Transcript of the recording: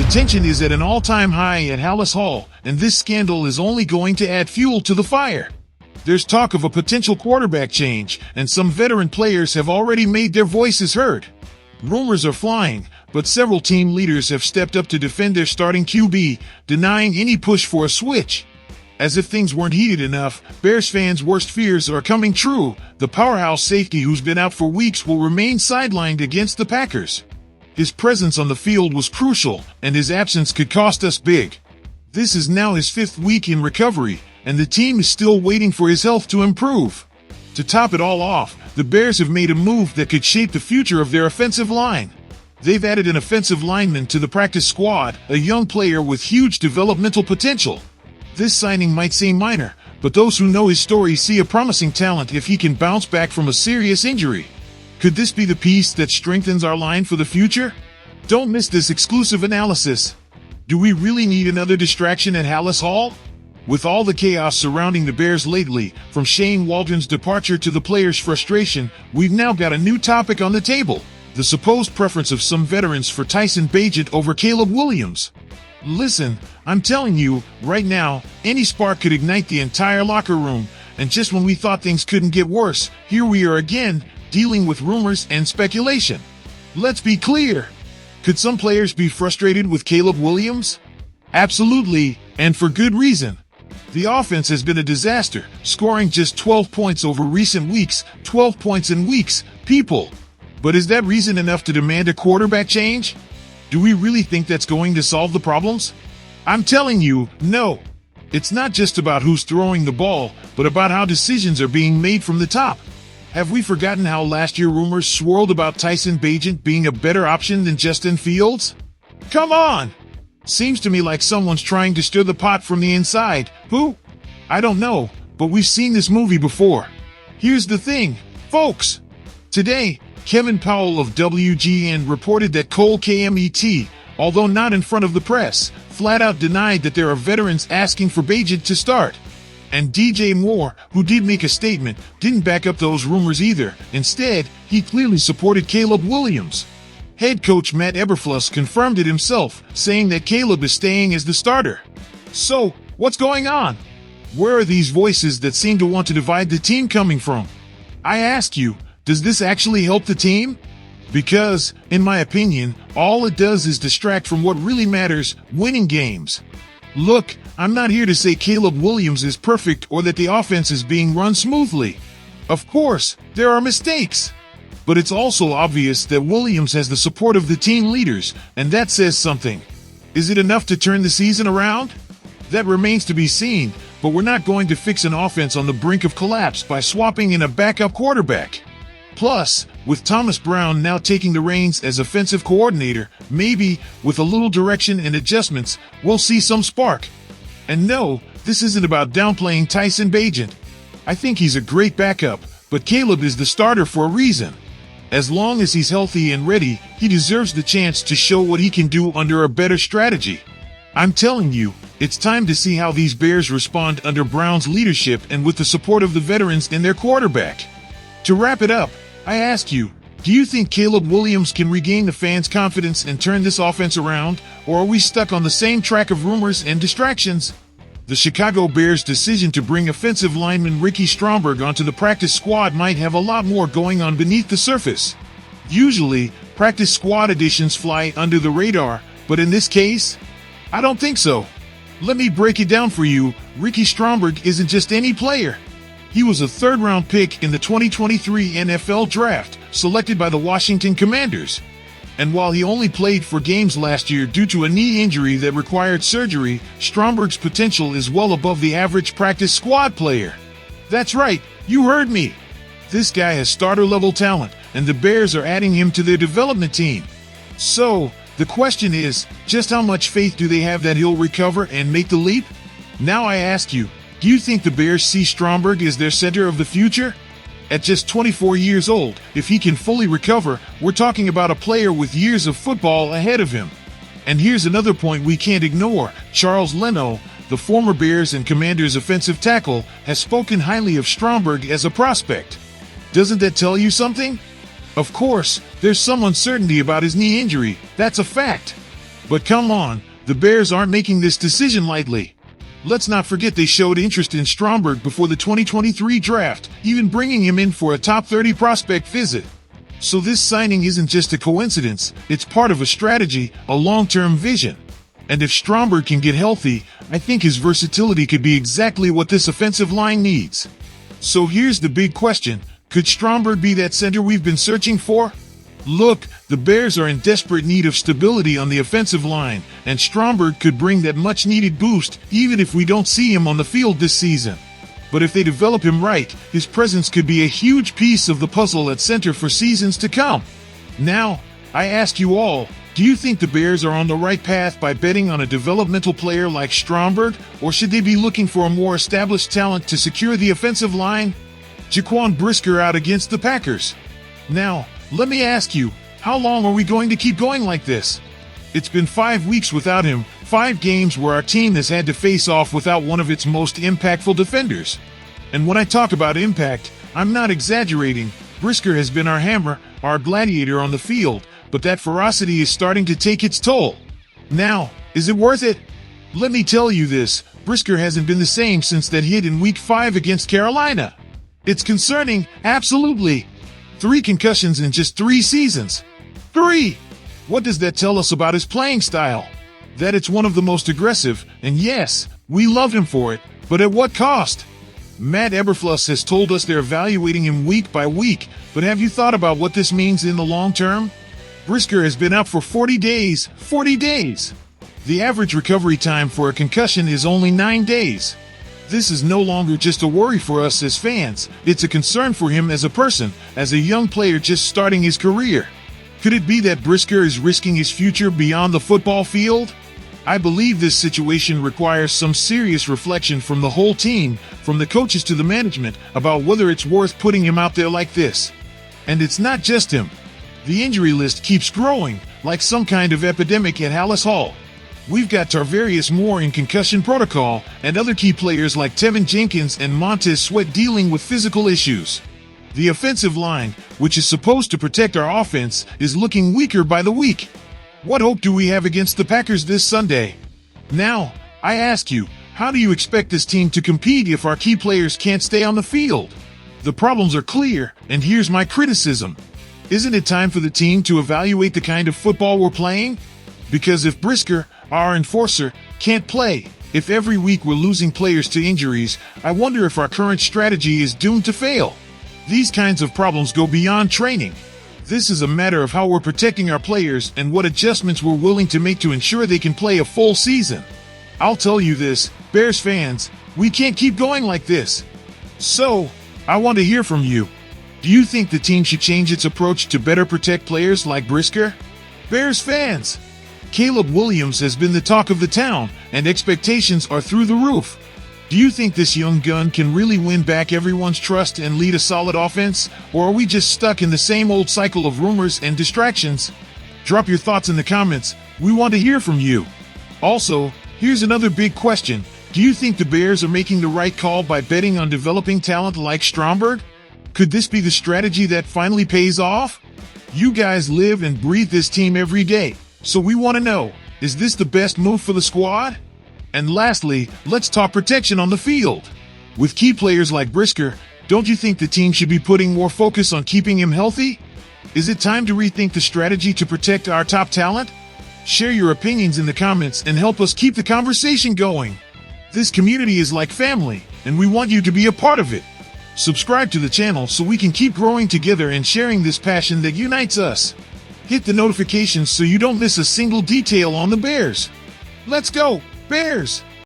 The tension is at an all-time high at Hallis Hall, and this scandal is only going to add fuel to the fire. There's talk of a potential quarterback change, and some veteran players have already made their voices heard. Rumors are flying, but several team leaders have stepped up to defend their starting QB, denying any push for a switch. As if things weren't heated enough, Bears fans' worst fears are coming true. The powerhouse safety who's been out for weeks will remain sidelined against the Packers. His presence on the field was crucial, and his absence could cost us big. This is now his 5th week in recovery, and the team is still waiting for his health to improve. To top it all off, the Bears have made a move that could shape the future of their offensive line. They've added an offensive lineman to the practice squad, a young player with huge developmental potential. This signing might seem minor, but those who know his story see a promising talent if he can bounce back from a serious injury. Could this be the piece that strengthens our line for the future? Don't miss this exclusive analysis. Do we really need another distraction at Hallis Hall? With all the chaos surrounding the Bears lately, from Shane Waldron's departure to the players' frustration, we've now got a new topic on the table: the supposed preference of some veterans for Tyson Bagent over Caleb Williams. Listen, I'm telling you, right now, any spark could ignite the entire locker room, and just when we thought things couldn't get worse, here we are again, dealing with rumors and speculation. Let's be clear. Could some players be frustrated with Caleb Williams? Absolutely, and for good reason. The offense has been a disaster, scoring just 12 points over recent weeks. 12 points in weeks, people. But is that reason enough to demand a quarterback change? Do we really think that's going to solve the problems? I'm telling you, no. It's not just about who's throwing the ball, but about how decisions are being made from the top. Have we forgotten how last year rumors swirled about Tyson Bagent being a better option than Justin Fields? Come on! Seems to me like someone's trying to stir the pot from the inside. Who? I don't know, but we've seen this movie before. Here's the thing, folks. Today, Kevin Powell of WGN reported that Cole Kmet, although not in front of the press, flat out denied that there are veterans asking for Bagent to start. And DJ Moore, who did make a statement, didn't back up those rumors either. Instead, he clearly supported Caleb Williams. Head coach Matt Eberflus confirmed it himself, saying that Caleb is staying as the starter. So, what's going on? Where are these voices that seem to want to divide the team coming from? I ask you, does this actually help the team? Because, in my opinion, all it does is distract from what really matters: winning games. Look, I'm not here to say Caleb Williams is perfect or that the offense is being run smoothly. Of course, there are mistakes. But it's also obvious that Williams has the support of the team leaders, and that says something. Is it enough to turn the season around? That remains to be seen, but we're not going to fix an offense on the brink of collapse by swapping in a backup quarterback. Plus, with Thomas Brown now taking the reins as offensive coordinator, maybe, with a little direction and adjustments, we'll see some spark. And no, this isn't about downplaying Tyson Bagent. I think he's a great backup, but Caleb is the starter for a reason. As long as he's healthy and ready, he deserves the chance to show what he can do under a better strategy. I'm telling you, it's time to see how these Bears respond under Brown's leadership and with the support of the veterans and their quarterback. To wrap it up, I ask you, do you think Caleb Williams can regain the fans' confidence and turn this offense around, or are we stuck on the same track of rumors and distractions? The Chicago Bears' decision to bring offensive lineman Ricky Stromberg onto the practice squad might have a lot more going on beneath the surface. Usually, practice squad additions fly under the radar, but in this case, I don't think so. Let me break it down for you. Ricky Stromberg isn't just any player. He was a third-round pick in the 2023 NFL Draft, selected by the Washington Commanders. And while he only played 4 games last year due to a knee injury that required surgery, Stromberg's potential is well above the average practice squad player. That's right, you heard me. This guy has starter-level talent, and the Bears are adding him to their development team. So, the question is, just how much faith do they have that he'll recover and make the leap? Now I ask you, do you think the Bears see Stromberg as their center of the future? At just 24 years old, if he can fully recover, we're talking about a player with years of football ahead of him. And here's another point we can't ignore. Charles Leno, the former Bears and Commanders offensive tackle, has spoken highly of Stromberg as a prospect. Doesn't that tell you something? Of course, there's some uncertainty about his knee injury, that's a fact. But come on, the Bears aren't making this decision lightly. Let's not forget they showed interest in Stromberg before the 2023 draft, even bringing him in for a top 30 prospect visit. So this signing isn't just a coincidence, it's part of a strategy, a long-term vision. And if Stromberg can get healthy, I think his versatility could be exactly what this offensive line needs. So here's the big question, could Stromberg be that center we've been searching for? Look, the Bears are in desperate need of stability on the offensive line, and Stromberg could bring that much-needed boost even if we don't see him on the field this season. But if they develop him right, his presence could be a huge piece of the puzzle at center for seasons to come. Now, I ask you all, do you think the Bears are on the right path by betting on a developmental player like Stromberg, or should they be looking for a more established talent to secure the offensive line? Jaquan Brisker out against the Packers. Now, let me ask you, how long are we going to keep going like this? It's been 5 weeks without him, 5 games where our team has had to face off without one of its most impactful defenders. And when I talk about impact, I'm not exaggerating. Brisker has been our hammer, our gladiator on the field, but that ferocity is starting to take its toll. Now, is it worth it? Let me tell you this, Brisker hasn't been the same since that hit in Week 5 against Carolina. It's concerning, absolutely. 3 concussions in just 3 seasons. 3! What does that tell us about his playing style? That it's one of the most aggressive, and yes, we love him for it, but at what cost? Matt Eberflus has told us they're evaluating him week by week, but have you thought about what this means in the long term? Brisker has been out for 40 days. 40 days! The average recovery time for a concussion is only 9 days. This is no longer just a worry for us as fans, it's a concern for him as a person, as a young player just starting his career. Could it be that Brisker is risking his future beyond the football field? I believe this situation requires some serious reflection from the whole team, from the coaches to the management, about whether it's worth putting him out there like this. And it's not just him. The injury list keeps growing, like some kind of epidemic at Hallis Hall. We've got Tarvarius Moore in concussion protocol, and other key players like Tevin Jenkins and Montez Sweat dealing with physical issues. The offensive line, which is supposed to protect our offense, is looking weaker by the week. What hope do we have against the Packers this Sunday? Now, I ask you, how do you expect this team to compete if our key players can't stay on the field? The problems are clear, and here's my criticism. Isn't it time for the team to evaluate the kind of football we're playing? Because if Brisker, our enforcer, can't play, if every week we're losing players to injuries, I wonder if our current strategy is doomed to fail. These kinds of problems go beyond training. This is a matter of how we're protecting our players and what adjustments we're willing to make to ensure they can play a full season. I'll tell you this, Bears fans, we can't keep going like this. So, I want to hear from you. Do you think the team should change its approach to better protect players like Brisker? Bears fans, Caleb Williams has been the talk of the town, and expectations are through the roof. Do you think this young gun can really win back everyone's trust and lead a solid offense, or are we just stuck in the same old cycle of rumors and distractions? Drop your thoughts in the comments. We want to hear from you. Also, here's another big question. Do you think the Bears are making the right call by betting on developing talent like Stromberg? Could this be the strategy that finally pays off? You guys live and breathe this team every day, so we want to know, is this the best move for the squad? And lastly, let's talk protection on the field. With key players like Brisker, don't you think the team should be putting more focus on keeping him healthy? Is it time to rethink the strategy to protect our top talent? Share your opinions in the comments and help us keep the conversation going. This community is like family, and we want you to be a part of it. Subscribe to the channel so we can keep growing together and sharing this passion that unites us. Hit the notifications so you don't miss a single detail on the Bears. Let's go, Bears!